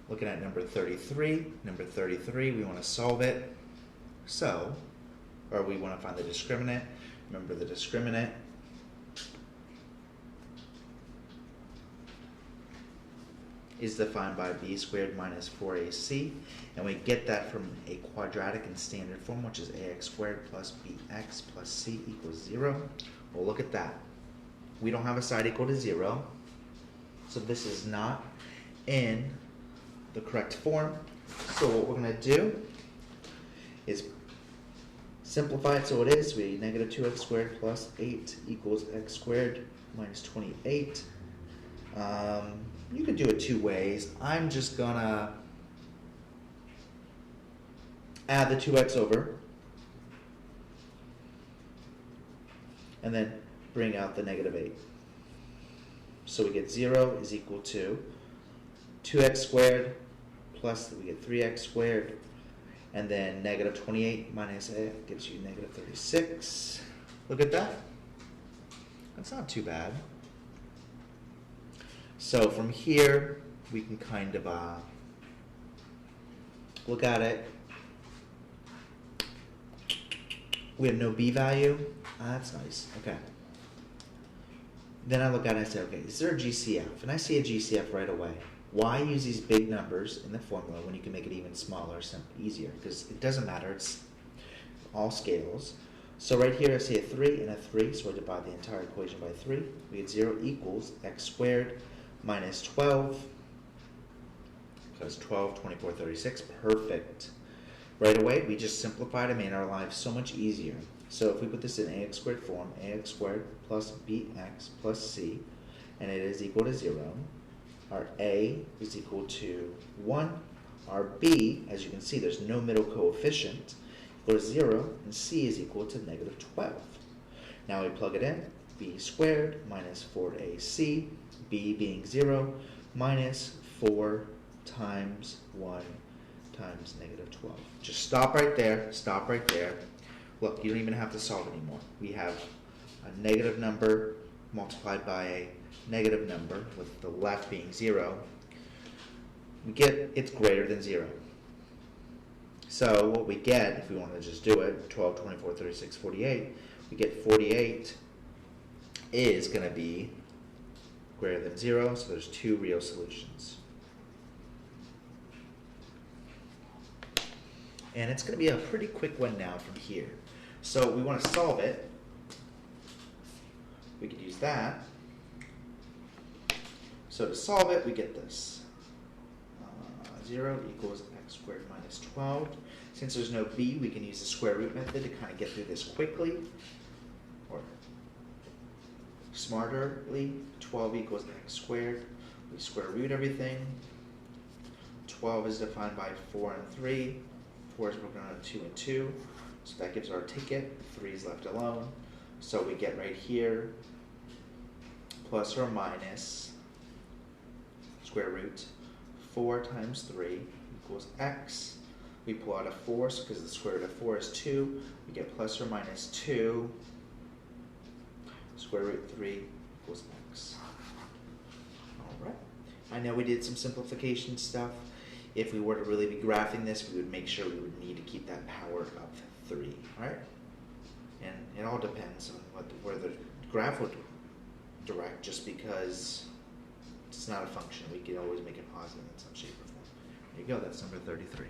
Looking at number 33. Number 33, we want to solve it. So, or we want to find the discriminant. Remember the discriminant is defined by b squared minus 4ac, and we get that from a quadratic in standard form, which is ax squared plus bx plus c equals 0. Well, look at that. We don't have a side equal to 0, so this is not in the correct form. So what we're going to do is simplify it so it is. We negative 2x squared plus 8 equals x squared minus 28. You could do it two ways. I'm just gonna add the 2x over and then bring out the negative 8. So we get 0 is equal to 2x squared plus, we get 3x squared, and then negative 28 minus 8 gives you negative 36. Look at that. That's not too bad. So from here, we can kind of look at it. We have no b value. That's nice. Okay. Then I look at it and I say, okay, is there a GCF? And I see a GCF right away. Why use these big numbers in the formula when you can make it even smaller, easier? Because it doesn't matter. It's all scales. So right here, I see a 3 and a 3, so I divide the entire equation by 3. We get 0 equals x squared minus 12, because 12, 24, 36, perfect. Right away, we just simplified and made our lives so much easier. So if we put this in ax squared form, ax squared plus bx plus c, and it is equal to 0, our a is equal to 1, our b, as you can see, there's no middle coefficient, equal to 0, and c is equal to negative 12. Now we plug it in, b squared minus 4ac, b being 0, minus 4 times 1 times negative 12. Just stop right there, stop right there. Look, you don't even have to solve anymore. We have a negative number multiplied by a negative number, with the left being 0. We get it's greater than 0. So what we get, if we want to just do it, 12, 24, 36, 48, we get 48 is going to be greater than 0, so there's two real solutions. And it's going to be a pretty quick one now from here. So we want to solve it. We could use that. So to solve it, we get this. 0 equals x squared minus 12. Since there's no b, we can use the square root method to kind of get through this quickly. Or smarterly, 12 equals x squared. We square root everything. 12 is defined by 4 and 3. 4 is broken out of 2 and 2. So that gives our ticket. 3 is left alone. So we get right here plus or minus square root 4 times 3 equals x. We pull out a 4, so because the square root of 4 is 2, we get plus or minus 2 square root 3 equals x. Alright, I know we did some simplification stuff. If we were to really be graphing this, we would make sure we would need to keep that power of 3, alright? And it all depends on where the graph would direct, just because it's not a function. We can always make it positive in some shape or form. There you go, that's number 33.